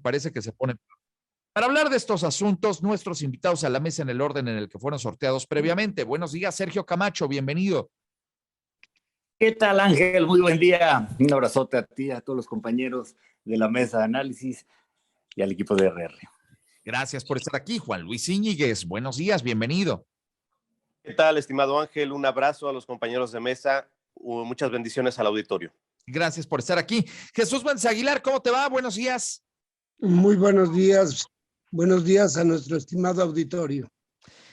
parece que se pone. Para hablar de estos asuntos, nuestros invitados a la mesa en el orden en el que fueron sorteados previamente. Buenos días, Sergio Camacho, bienvenido. ¿Qué tal, Ángel? Muy buen día. Un abrazote a ti, a todos los compañeros de la mesa de análisis y al equipo de RR. Gracias por estar aquí, Juan Luis Íñiguez. Buenos días, bienvenido. ¿Qué tal, estimado Ángel? Un abrazo a los compañeros de mesa. Muchas bendiciones al auditorio. Gracias por estar aquí. Jesús Vance Aguilar, ¿cómo te va? Buenos días. Muy buenos días. Buenos días a nuestro estimado auditorio.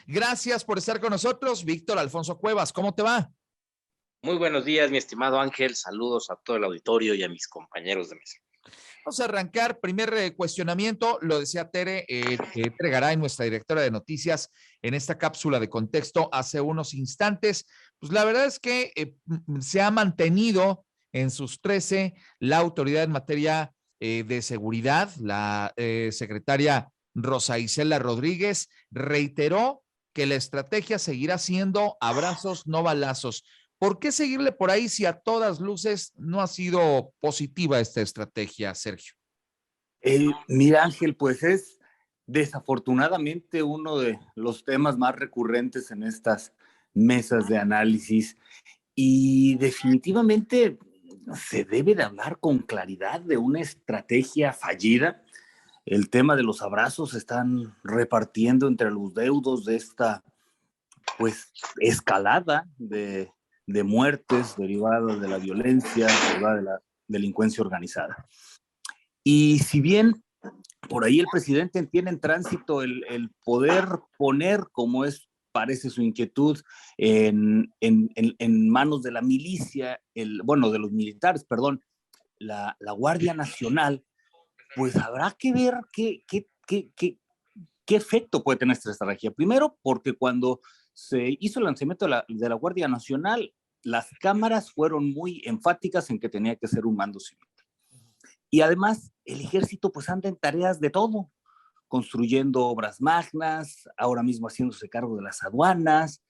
Gracias por estar con nosotros. Víctor Alfonso Cuevas, ¿cómo te va? Muy buenos días, mi estimado Ángel. Saludos a todo el auditorio y a mis compañeros de mesa. Vamos a arrancar. Primer cuestionamiento, lo decía Tere, Tere Garay, nuestra directora de noticias, en esta cápsula de contexto hace unos instantes. Pues la verdad es que se ha mantenido en sus 13 la autoridad en materia de seguridad. La secretaria Rosa Isela Rodríguez reiteró que la estrategia seguirá siendo abrazos, no balazos. ¿Por qué seguirle por ahí si a todas luces no ha sido positiva esta estrategia, Sergio? Mira, Ángel, pues es desafortunadamente uno de los temas más recurrentes en estas mesas de análisis y definitivamente se debe de hablar con claridad de una estrategia fallida. El tema de los abrazos se están repartiendo entre los deudos de esta pues escalada de muertes derivadas de la violencia, derivada de la delincuencia organizada. Y si bien por ahí el presidente tiene en tránsito el poder poner, como parece su inquietud, en manos de la milicia, de los militares, perdón, la Guardia Nacional, pues habrá que ver qué efecto puede tener esta estrategia. Primero, porque cuando se hizo el lanzamiento de la Guardia Nacional, las cámaras fueron muy enfáticas en que tenía que ser un mando civil. Y además, el ejército pues anda en tareas de todo, construyendo obras magnas, ahora mismo haciéndose cargo de las aduanas,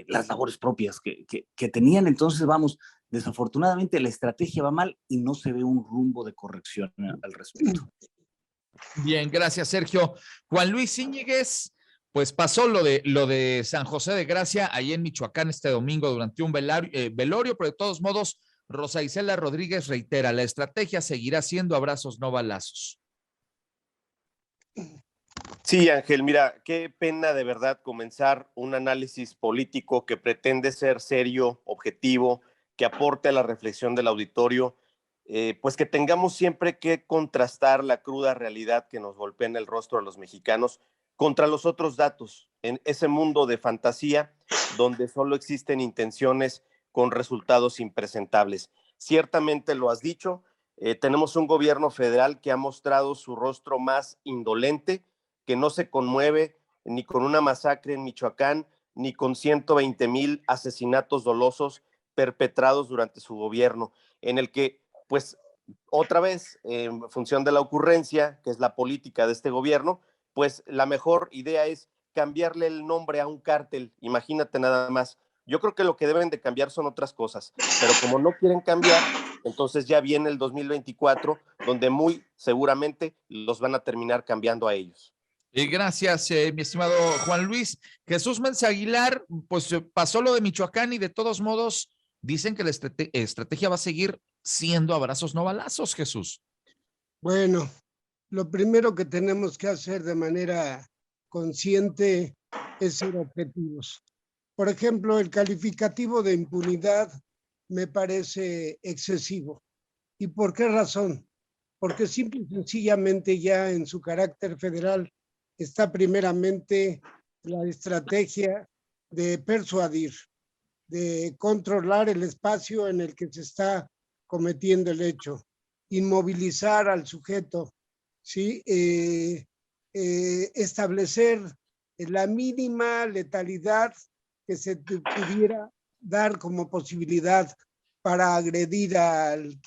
las labores propias que tenían. Entonces, vamos, desafortunadamente la estrategia va mal y no se ve un rumbo de corrección al respecto. Bien, gracias, Sergio. Juan Luis Íñiguez, pues pasó lo de San José de Gracia, ahí en Michoacán este domingo durante un velorio, pero de todos modos, Rosa Isela Rodríguez reitera, la estrategia seguirá siendo abrazos, no balazos. Sí, Ángel, mira, qué pena de verdad comenzar un análisis político que pretende ser serio, objetivo, que aporte a la reflexión del auditorio, pues que tengamos siempre que contrastar la cruda realidad que nos golpea en el rostro a los mexicanos contra los otros datos, en ese mundo de fantasía donde solo existen intenciones con resultados impresentables. Ciertamente lo has dicho, tenemos un gobierno federal que ha mostrado su rostro más indolente, que no se conmueve ni con una masacre en Michoacán, ni con 120,000 asesinatos dolosos perpetrados durante su gobierno, en el que, pues, otra vez, en función de la ocurrencia, que es la política de este gobierno, pues la mejor idea es cambiarle el nombre a un cártel, imagínate nada más. Yo creo que lo que deben de cambiar son otras cosas, pero como no quieren cambiar, entonces ya viene el 2024, donde muy seguramente los van a terminar cambiando a ellos. Gracias, mi estimado Juan Luis. Jesús Vance Aguilar, pues pasó lo de Michoacán y de todos modos dicen que la estrategia va a seguir siendo abrazos, no balazos, Jesús. Bueno, lo primero que tenemos que hacer de manera consciente es ser objetivos. Por ejemplo, el calificativo de impunidad me parece excesivo. ¿Y por qué razón? Porque simple y sencillamente ya en su carácter federal está primeramente la estrategia de persuadir, de controlar el espacio en el que se está cometiendo el hecho, inmovilizar al sujeto, ¿sí? Establecer la mínima letalidad que se pudiera dar como posibilidad para agredir al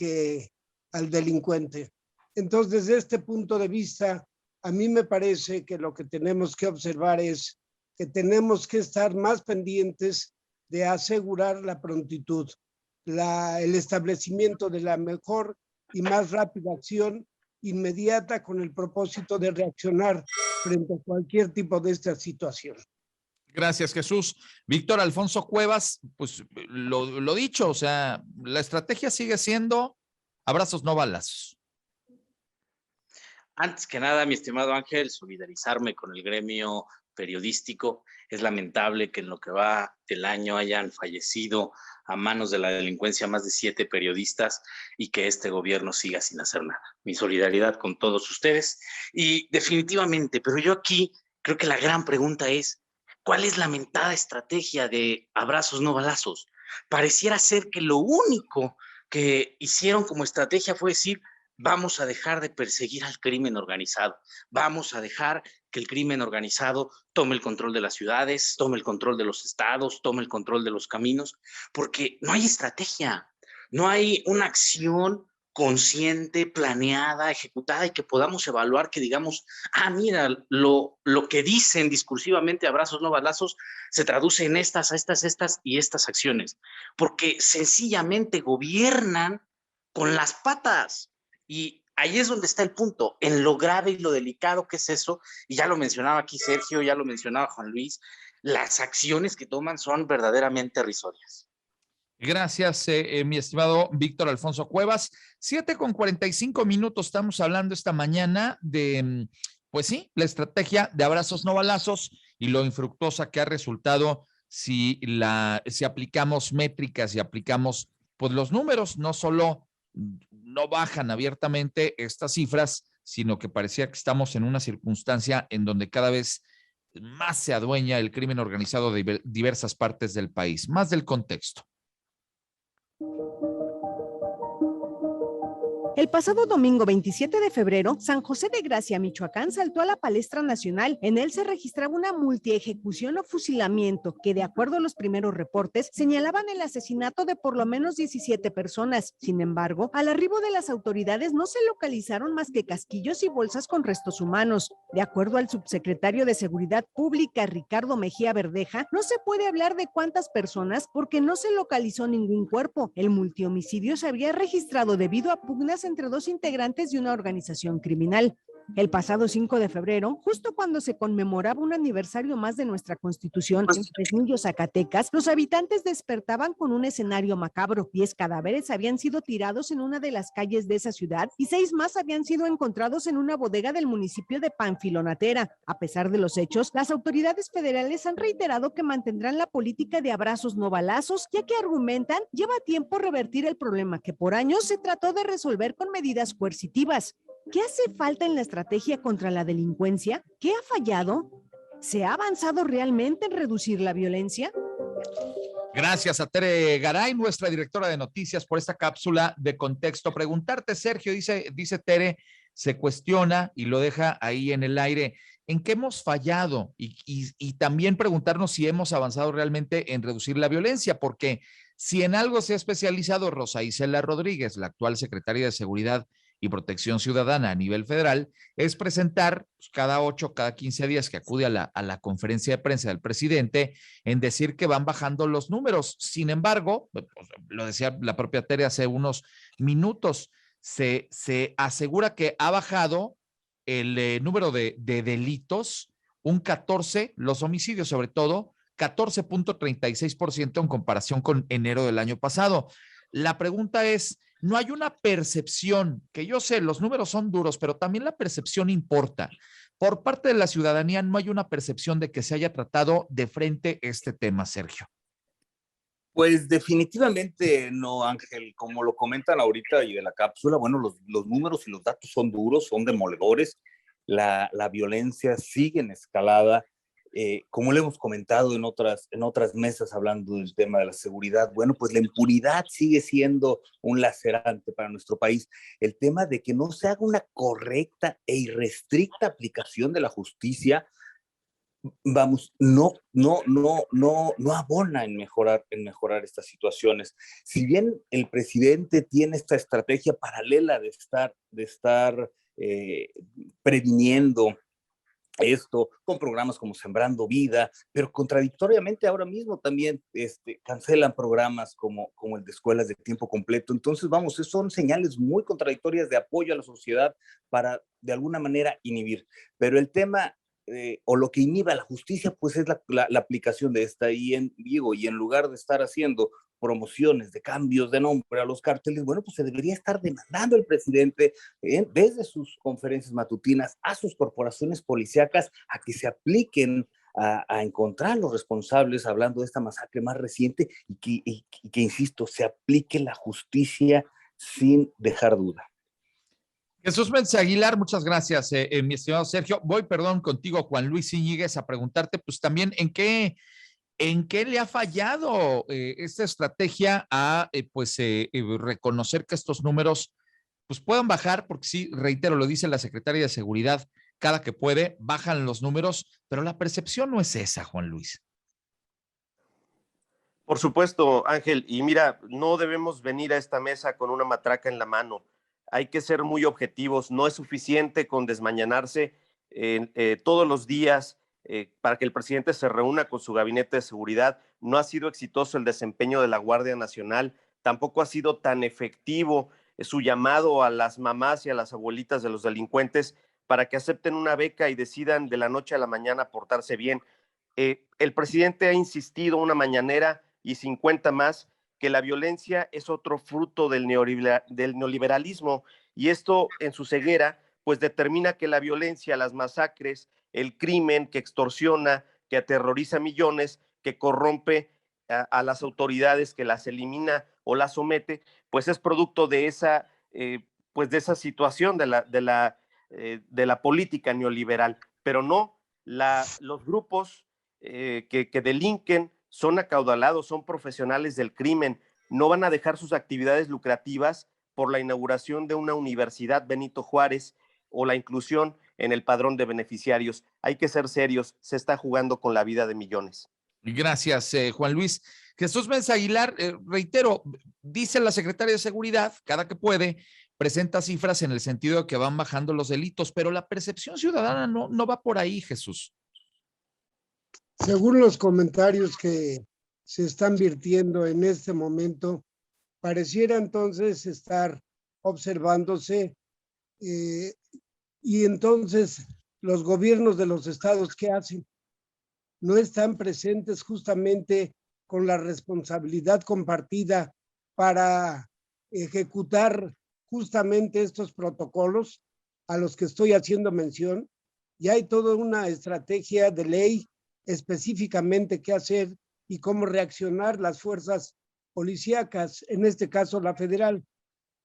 delincuente. Entonces, desde este punto de vista, a mí me parece que lo que tenemos que observar es que tenemos que estar más pendientes de asegurar la prontitud, el establecimiento de la mejor y más rápida acción inmediata con el propósito de reaccionar frente a cualquier tipo de esta situación. Gracias, Jesús. Víctor Alfonso Cuevas, pues lo dicho, o sea, la estrategia sigue siendo abrazos, no balazos. Antes que nada, mi estimado Ángel, solidarizarme con el gremio periodístico. Es lamentable que en lo que va del año hayan fallecido a manos de la delincuencia más de 7 periodistas y que este gobierno siga sin hacer nada. Mi solidaridad con todos ustedes. Y definitivamente, pero yo aquí creo que la gran pregunta es, ¿cuál es la mentada estrategia de abrazos no balazos? Pareciera ser que lo único que hicieron como estrategia fue decir, vamos a dejar de perseguir al crimen organizado, vamos a dejar que el crimen organizado tome el control de las ciudades, tome el control de los estados, tome el control de los caminos, porque no hay estrategia, no hay una acción consciente, planeada, ejecutada y que podamos evaluar, que digamos, mira, lo que dicen discursivamente abrazos no balazos se traduce en estas y estas acciones, porque sencillamente gobiernan con las patas. Y ahí es donde está el punto, en lo grave y lo delicado que es eso, y ya lo mencionaba aquí Sergio, ya lo mencionaba Juan Luis, las acciones que toman son verdaderamente risorias. Gracias, mi estimado Víctor Alfonso Cuevas. 7:45 estamos hablando esta mañana de, pues sí, la estrategia de abrazos no balazos y lo infructuosa que ha resultado si aplicamos métricas y aplicamos pues los números, no solo no bajan abiertamente estas cifras, sino que parecía que estamos en una circunstancia en donde cada vez más se adueña el crimen organizado de diversas partes del país. Más del contexto. El pasado domingo 27 de febrero, San José de Gracia, Michoacán, saltó a la palestra nacional. En él se registraba una multiejecución o fusilamiento que, de acuerdo a los primeros reportes, señalaban el asesinato de por lo menos 17 personas. Sin embargo, al arribo de las autoridades no se localizaron más que casquillos y bolsas con restos humanos. De acuerdo al subsecretario de Seguridad Pública, Ricardo Mejía Verdeja, no se puede hablar de cuántas personas porque no se localizó ningún cuerpo. El multihomicidio se había registrado debido a pugnas entre 2 integrantes de una organización criminal. El pasado 5 de febrero, justo cuando se conmemoraba un aniversario más de nuestra Constitución en Fresnillo, Zacatecas, los habitantes despertaban con un escenario macabro. 10 cadáveres habían sido tirados en una de las calles de esa ciudad y 6 más habían sido encontrados en una bodega del municipio de Panfilonatera. A pesar de los hechos, las autoridades federales han reiterado que mantendrán la política de abrazos no balazos, ya que argumentan lleva tiempo revertir el problema que por años se trató de resolver con medidas coercitivas. ¿Qué hace falta en la estrategia contra la delincuencia? ¿Qué ha fallado? ¿Se ha avanzado realmente en reducir la violencia? Gracias a Tere Garay, nuestra directora de noticias, por esta cápsula de contexto. Preguntarte, Sergio, dice Tere, se cuestiona y lo deja ahí en el aire, ¿en qué hemos fallado? Y también preguntarnos si hemos avanzado realmente en reducir la violencia, porque si en algo se ha especializado Rosa Isela Rodríguez, la actual secretaria de Seguridad y Protección Ciudadana a nivel federal, es presentar pues, cada 8, cada 15 días que acude a la conferencia de prensa del presidente en decir que van bajando los números. Sin embargo, pues, lo decía la propia Tere hace unos minutos, se asegura que ha bajado el número de delitos, un 14, los homicidios sobre todo, 14.36% en comparación con enero del año pasado. La pregunta es, no hay una percepción, que yo sé, los números son duros, pero también la percepción importa. Por parte de la ciudadanía no hay una percepción de que se haya tratado de frente este tema, Sergio. Pues definitivamente no, Ángel, como lo comentan ahorita y de la cápsula, bueno, los números y los datos son duros, son demoledores, la violencia sigue en escalada, como le hemos comentado en otras mesas hablando del tema de la seguridad, bueno, pues la impunidad sigue siendo un lacerante para nuestro país. El tema de que no se haga una correcta e irrestricta aplicación de la justicia, vamos, no abona en mejorar estas situaciones. Si bien el presidente tiene esta estrategia paralela de estar previniendo esto, con programas como Sembrando Vida, pero contradictoriamente ahora mismo también cancelan programas como el de escuelas de tiempo completo. Entonces, vamos, son señales muy contradictorias de apoyo a la sociedad para, de alguna manera, inhibir. Pero el tema, o lo que inhibe a la justicia, pues es la aplicación de esta. Y en lugar de estar haciendo promociones de cambios de nombre a los cárteles, bueno, pues se debería estar demandando el presidente desde sus conferencias matutinas a sus corporaciones policíacas a que se apliquen a encontrar los responsables, hablando de esta masacre más reciente, y que, insisto, se aplique la justicia sin dejar duda. Jesús Méndez Aguilar, muchas gracias, mi estimado Sergio. Voy, perdón, contigo, Juan Luis Íñiguez, a preguntarte, pues también, ¿en qué le ha fallado esta estrategia a reconocer que estos números pues puedan bajar? Porque sí, reitero, lo dice la secretaria de Seguridad, cada que puede, bajan los números, pero la percepción no es esa, Juan Luis. Por supuesto, Ángel, y mira, no debemos venir a esta mesa con una matraca en la mano. Hay que ser muy objetivos, no es suficiente con desmañanarse todos los días para que el presidente se reúna con su gabinete de seguridad. No ha sido exitoso el desempeño de la Guardia Nacional, tampoco ha sido tan efectivo su llamado a las mamás y a las abuelitas de los delincuentes para que acepten una beca y decidan de la noche a la mañana portarse bien. El presidente ha insistido una mañanera y 50 más que la violencia es otro fruto del neoliberalismo, y esto en su ceguera pues determina que la violencia, las masacres, el crimen que extorsiona, que aterroriza a millones, que corrompe a las autoridades, que las elimina o las somete, pues es producto de esa situación de la política neoliberal. Pero no, los grupos que delinquen son acaudalados, son profesionales del crimen, no van a dejar sus actividades lucrativas por la inauguración de una universidad Benito Juárez o la inclusión en el padrón de beneficiarios. Hay que ser serios, se está jugando con la vida de millones. Gracias, Juan Luis. Jesús Méndez Aguilar, reitero, dice la secretaria de Seguridad, cada que puede, presenta cifras en el sentido de que van bajando los delitos, pero la percepción ciudadana no va por ahí, Jesús. Según los comentarios que se están virtiendo en este momento, pareciera entonces estar observándose y entonces los gobiernos de los estados, ¿qué hacen? No están presentes justamente con la responsabilidad compartida para ejecutar justamente estos protocolos a los que estoy haciendo mención. Ya hay toda una estrategia de ley específicamente qué hacer y cómo reaccionar las fuerzas policíacas, en este caso la federal.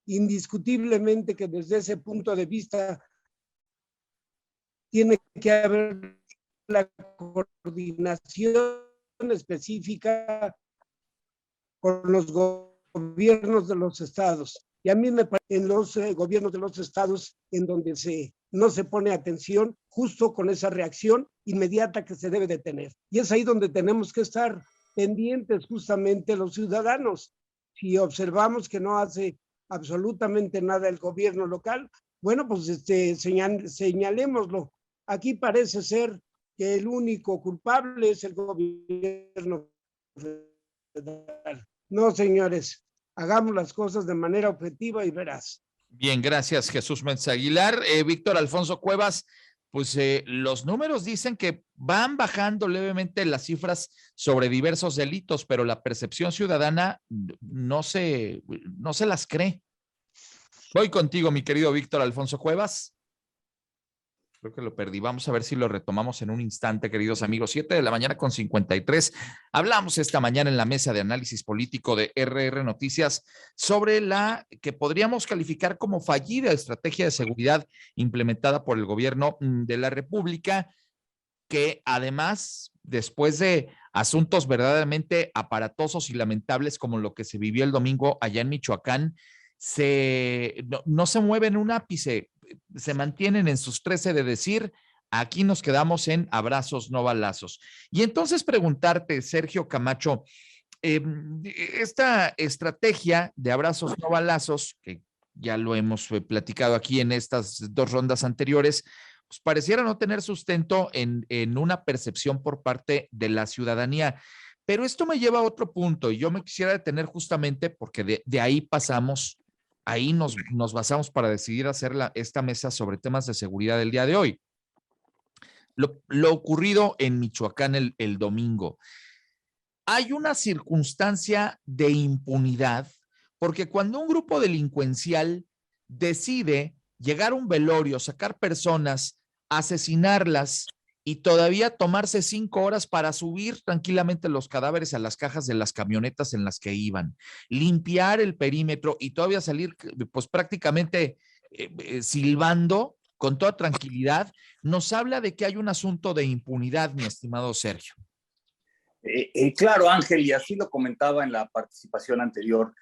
Indiscutiblemente que desde ese punto de vista tiene que haber la coordinación específica con los gobiernos de los estados. Y a mí me parece en los gobiernos de los estados en donde no se pone atención justo con esa reacción inmediata que se debe de tener. Y es ahí donde tenemos que estar pendientes justamente los ciudadanos. Si observamos que no hace absolutamente nada el gobierno local, bueno, pues señalémoslo. Aquí parece ser que el único culpable es el gobierno federal. No, señores, hagamos las cosas de manera objetiva y veraz. Bien, gracias, Jesús Méndez Aguilar. Víctor Alfonso Cuevas, pues los números dicen que van bajando levemente las cifras sobre diversos delitos, pero la percepción ciudadana no se las cree. Voy contigo, mi querido Víctor Alfonso Cuevas. Creo que lo perdí. Vamos a ver si lo retomamos en un instante, queridos amigos. 7:53 a.m. Hablamos esta mañana en la mesa de análisis político de RR Noticias sobre la que podríamos calificar como fallida estrategia de seguridad implementada por el gobierno de la República, que además, después de asuntos verdaderamente aparatosos y lamentables como lo que se vivió el domingo allá en Michoacán, no se mueven un ápice, se mantienen en sus 13 de decir, aquí nos quedamos en abrazos, no balazos. Y entonces preguntarte, Sergio Camacho, esta estrategia de abrazos, no balazos, que ya lo hemos platicado aquí en estas dos rondas anteriores, pues pareciera no tener sustento en una percepción por parte de la ciudadanía. Pero esto me lleva a otro punto y yo me quisiera detener justamente porque de ahí pasamos, ahí nos basamos para decidir hacer esta mesa sobre temas de seguridad del día de hoy. Lo ocurrido en Michoacán el domingo. Hay una circunstancia de impunidad porque cuando un grupo delincuencial decide llegar a un velorio, sacar personas, asesinarlas y todavía tomarse 5 horas para subir tranquilamente los cadáveres a las cajas de las camionetas en las que iban, limpiar el perímetro y todavía salir pues prácticamente silbando con toda tranquilidad, nos habla de que hay un asunto de impunidad, mi estimado Sergio. Claro, Ángel, y así lo comentaba en la participación anterior.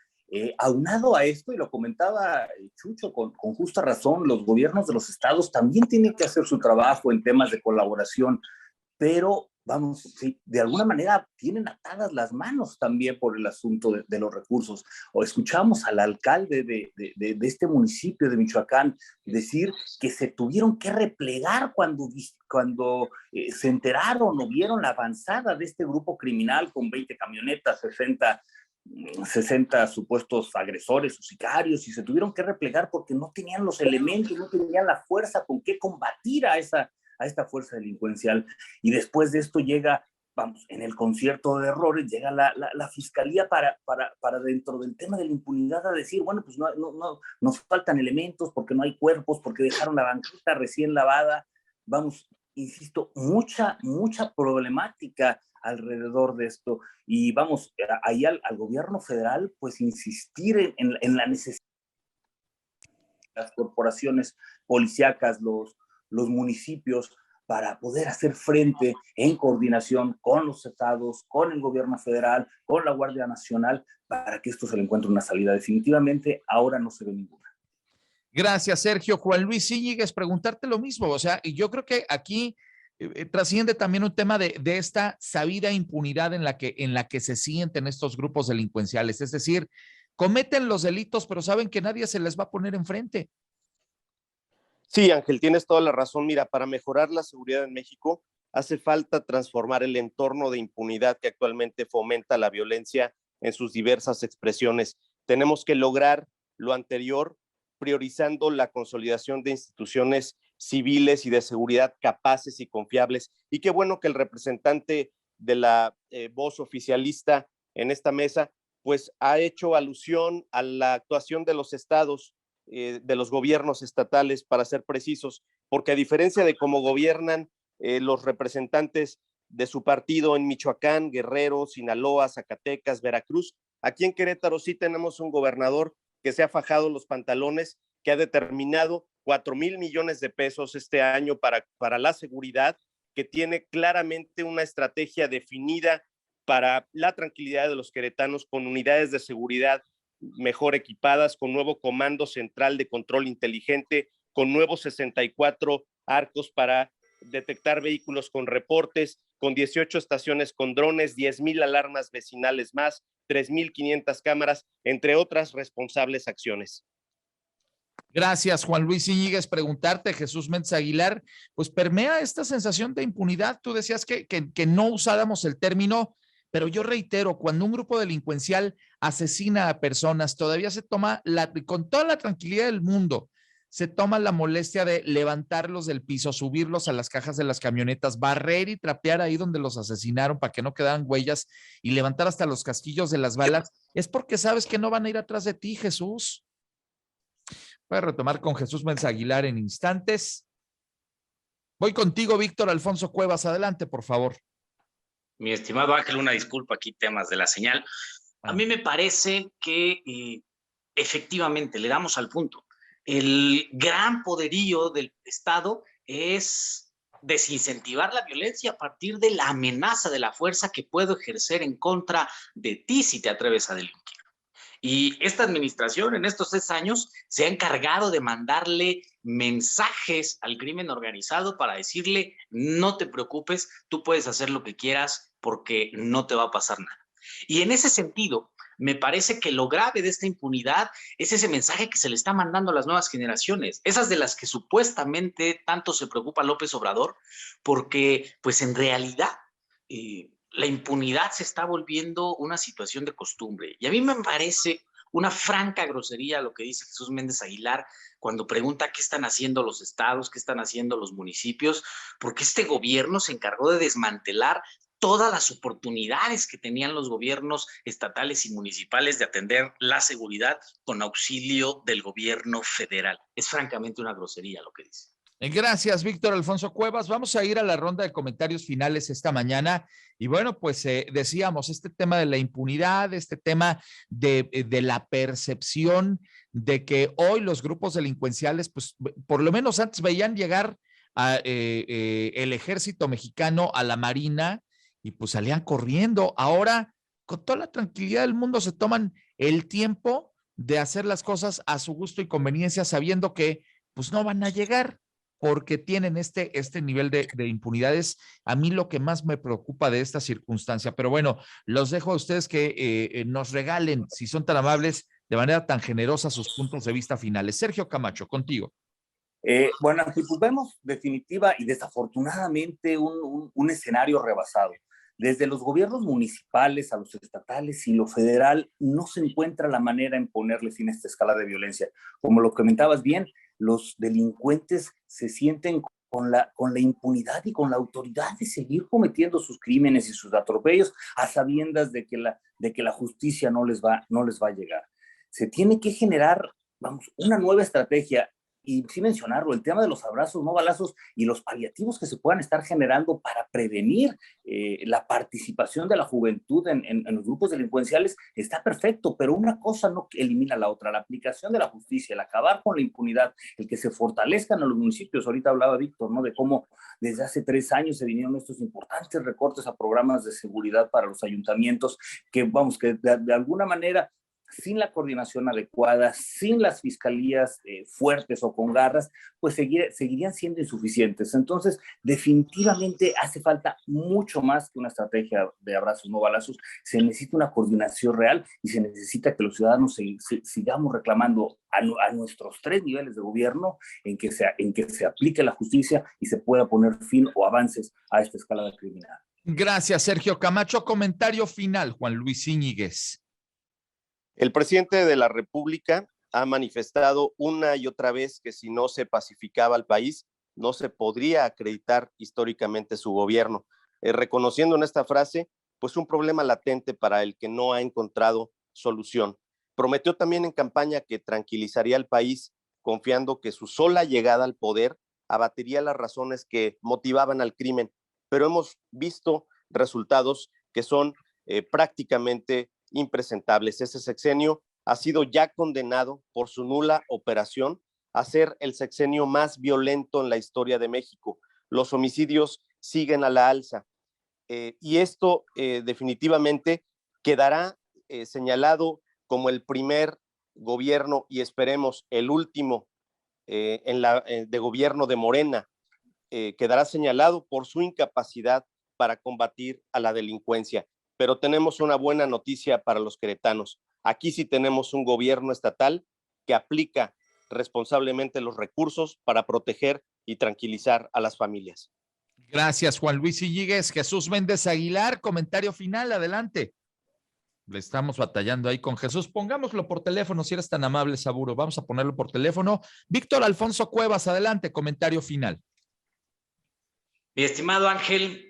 Aunado a esto, y lo comentaba Chucho con justa razón, los gobiernos de los estados también tienen que hacer su trabajo en temas de colaboración, pero vamos, sí, de alguna manera tienen atadas las manos también por el asunto de los recursos. O escuchamos al alcalde de este municipio de Michoacán decir que se tuvieron que replegar cuando se enteraron o vieron la avanzada de este grupo criminal con 20 camionetas, 60 supuestos agresores o sicarios, y se tuvieron que replegar porque no tenían los elementos, no tenían la fuerza con que combatir a esta fuerza delincuencial. Y después de esto llega, vamos, en el concierto de errores, llega la fiscalía para dentro del tema de la impunidad a decir, bueno, pues no, nos faltan elementos porque no hay cuerpos, porque dejaron la banqueta recién lavada. Vamos, insisto, mucha problemática alrededor de esto. Y vamos, ahí al gobierno federal, pues insistir en la necesidad de las corporaciones policíacas, los municipios, para poder hacer frente en coordinación con los estados, con el gobierno federal, con la Guardia Nacional, para que esto se le encuentre una salida. Definitivamente, ahora no se ve ninguna. Gracias, Sergio. Juan Luis Íñiguez, preguntarte lo mismo. O sea, y yo creo que aquí trasciende también un tema de esta sabida impunidad en la que se sienten estos grupos delincuenciales. Es decir, cometen los delitos, pero saben que nadie se les va a poner enfrente. Sí, Ángel, tienes toda la razón. Mira, para mejorar la seguridad en México hace falta transformar el entorno de impunidad que actualmente fomenta la violencia en sus diversas expresiones. Tenemos que lograr lo anterior priorizando la consolidación de instituciones civiles y de seguridad capaces y confiables. Y qué bueno que el representante de la voz oficialista en esta mesa pues ha hecho alusión a la actuación de los estados, de los gobiernos estatales, para ser precisos, porque a diferencia de cómo gobiernan los representantes de su partido en Michoacán, Guerrero, Sinaloa, Zacatecas, Veracruz, aquí en Querétaro sí tenemos un gobernador que se ha fajado los pantalones, que ha determinado 4,000 millones de pesos este año para la seguridad, que tiene claramente una estrategia definida para la tranquilidad de los queretanos, con unidades de seguridad mejor equipadas, con nuevo comando central de control inteligente, con nuevos 64 arcos para detectar vehículos con reportes, con 18 estaciones con drones, 10,000 alarmas vecinales más, 3,500 cámaras, entre otras responsables acciones. Gracias, Juan Luis Íñiguez. Preguntarte, Jesús Méndez Aguilar, pues permea esta sensación de impunidad. Tú decías que no usáramos el término, pero yo reitero, cuando un grupo delincuencial asesina a personas, todavía se toma, con toda la tranquilidad del mundo, se toma la molestia de levantarlos del piso, subirlos a las cajas de las camionetas, barrer y trapear ahí donde los asesinaron para que no quedaran huellas y levantar hasta los casquillos de las balas, es porque sabes que no van a ir atrás de ti, Jesús. Voy a retomar con Jesús Méndez Aguilar en instantes. Voy contigo, Víctor Alfonso Cuevas. Adelante, por favor. Mi estimado Ángel, una disculpa aquí, temas de la señal. A mí me parece que efectivamente le damos al punto. El gran poderío del Estado es desincentivar la violencia a partir de la amenaza de la fuerza que puedo ejercer en contra de ti si te atreves a delinquir. Y esta administración en estos 6 años se ha encargado de mandarle mensajes al crimen organizado para decirle, no te preocupes, tú puedes hacer lo que quieras porque no te va a pasar nada. Y en ese sentido, Me parece que lo grave de esta impunidad es ese mensaje que se le está mandando a las nuevas generaciones, esas de las que supuestamente tanto se preocupa López Obrador, porque pues en realidad la impunidad se está volviendo una situación de costumbre. Y a mí me parece una franca grosería lo que dice Jesús Méndez Aguilar cuando pregunta qué están haciendo los estados, qué están haciendo los municipios, porque este gobierno se encargó de desmantelar todas las oportunidades que tenían los gobiernos estatales y municipales de atender la seguridad con auxilio del gobierno federal. Es francamente una grosería lo que dice. Gracias, Víctor Alfonso Cuevas. Vamos a ir a la ronda de comentarios finales esta mañana. Y bueno, pues decíamos, este tema de la impunidad, este tema de la percepción de que hoy los grupos delincuenciales, pues por lo menos antes veían llegar el ejército mexicano a la Marina y pues salían corriendo. Ahora, con toda la tranquilidad del mundo, se toman el tiempo de hacer las cosas a su gusto y conveniencia, sabiendo que pues no van a llegar porque tienen este nivel de impunidades. A mí lo que más me preocupa de esta circunstancia, pero bueno, los dejo a ustedes que nos regalen, si son tan amables, de manera tan generosa, sus puntos de vista finales. Sergio Camacho, contigo. Bueno, pues vemos definitiva y desafortunadamente un escenario rebasado. Desde los gobiernos municipales a los estatales y lo federal, no se encuentra la manera en ponerle fin a esta escala de violencia. Como lo comentabas bien, los delincuentes se sienten con la impunidad y con la autoridad de seguir cometiendo sus crímenes y sus atropellos a sabiendas de que la justicia no les va a llegar. Se tiene que generar, una nueva estrategia. Y sí mencionarlo, el tema de los abrazos, no balazos y los paliativos que se puedan estar generando para prevenir la participación de la juventud en los grupos delincuenciales está perfecto, pero una cosa no elimina la otra. La aplicación de la justicia, el acabar con la impunidad, el que se fortalezcan a los municipios. Ahorita hablaba Víctor, ¿no?, de cómo desde hace 3 años se vinieron estos importantes recortes a programas de seguridad para los ayuntamientos que de alguna manera, sin la coordinación adecuada, sin las fiscalías fuertes o con garras, pues seguirían siendo insuficientes. Entonces, definitivamente hace falta mucho más que una estrategia de abrazos no balazos. Se necesita una coordinación real y se necesita que los ciudadanos sigamos reclamando a nuestros 3 niveles de gobierno en que se aplique la justicia y se pueda poner fin o avances a esta escalada criminal. Gracias, Sergio Camacho. Comentario final, Juan Luis Íñiguez. El presidente de la República ha manifestado una y otra vez que si no se pacificaba el país, no se podría acreditar históricamente su gobierno, reconociendo en esta frase pues un problema latente para el que no ha encontrado solución. Prometió también en campaña que tranquilizaría al país, confiando que su sola llegada al poder abatiría las razones que motivaban al crimen, pero hemos visto resultados que son prácticamente impresentables. Ese sexenio ha sido ya condenado por su nula operación a ser el sexenio más violento en la historia de México. Los homicidios siguen a la alza y esto definitivamente quedará señalado como el primer gobierno y esperemos el último de gobierno de Morena. Quedará señalado por su incapacidad para combatir a la delincuencia. Pero tenemos una buena noticia para los queretanos. Aquí sí tenemos un gobierno estatal que aplica responsablemente los recursos para proteger y tranquilizar a las familias. Gracias, Juan Luis Íñiguez. Jesús Méndez Aguilar, comentario final, adelante. Le estamos batallando ahí con Jesús. Pongámoslo por teléfono, si eres tan amable, Saburo. Vamos a ponerlo por teléfono. Víctor Alfonso Cuevas, adelante, comentario final. Mi estimado Ángel,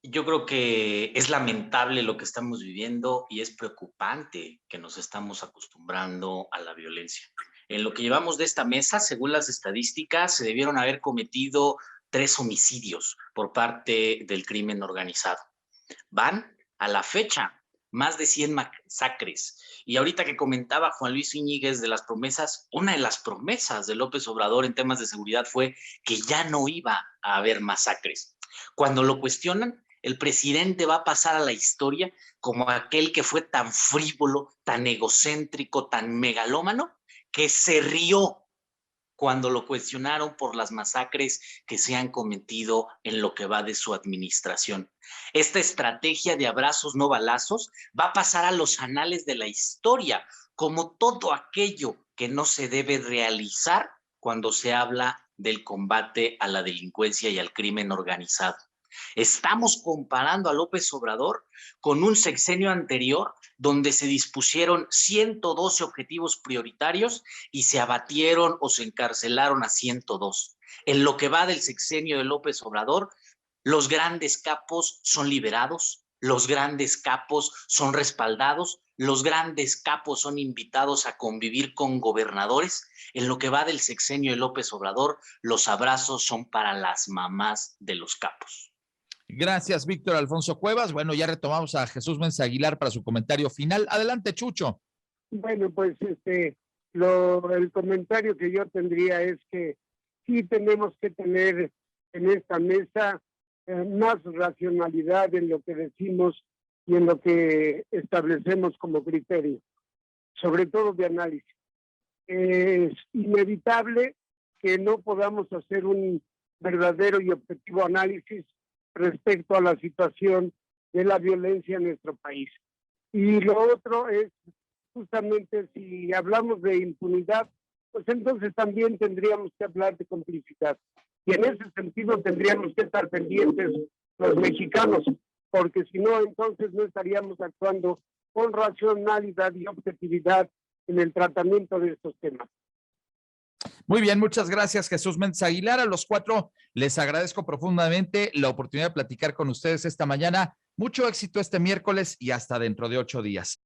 yo creo que es lamentable lo que estamos viviendo y es preocupante que nos estamos acostumbrando a la violencia. En lo que llevamos de esta mesa, según las estadísticas, se debieron haber cometido 3 homicidios por parte del crimen organizado. Van a la fecha más de 100 masacres. Y ahorita que comentaba Juan Luis Íñiguez de las promesas, una de las promesas de López Obrador en temas de seguridad fue que ya no iba a haber masacres. Cuando lo cuestionan, el presidente va a pasar a la historia como aquel que fue tan frívolo, tan egocéntrico, tan megalómano, que se rió cuando lo cuestionaron por las masacres que se han cometido en lo que va de su administración. Esta estrategia de abrazos no balazos va a pasar a los anales de la historia como todo aquello que no se debe realizar cuando se habla del combate a la delincuencia y al crimen organizado. Estamos comparando a López Obrador con un sexenio anterior donde se dispusieron 112 objetivos prioritarios y se abatieron o se encarcelaron a 102. En lo que va del sexenio de López Obrador, los grandes capos son liberados, los grandes capos son respaldados, los grandes capos son invitados a convivir con gobernadores. En lo que va del sexenio de López Obrador, los abrazos son para las mamás de los capos. Gracias, Víctor Alfonso Cuevas. Bueno, ya retomamos a Jesús Méndez Aguilar para su comentario final. Adelante, Chucho. Bueno, pues el comentario que yo tendría es que sí tenemos que tener en esta mesa más racionalidad en lo que decimos y en lo que establecemos como criterio, sobre todo de análisis. Es inevitable que no podamos hacer un verdadero y objetivo análisis respecto a la situación de la violencia en nuestro país. Y lo otro es justamente si hablamos de impunidad, pues entonces también tendríamos que hablar de complicidad. Y en ese sentido tendríamos que estar pendientes los mexicanos, porque si no, entonces no estaríamos actuando con racionalidad y objetividad en el tratamiento de estos temas. Muy bien, muchas gracias, Jesús Méndez Aguilar. A los cuatro les agradezco profundamente la oportunidad de platicar con ustedes esta mañana. Mucho éxito este miércoles y hasta dentro de 8 días.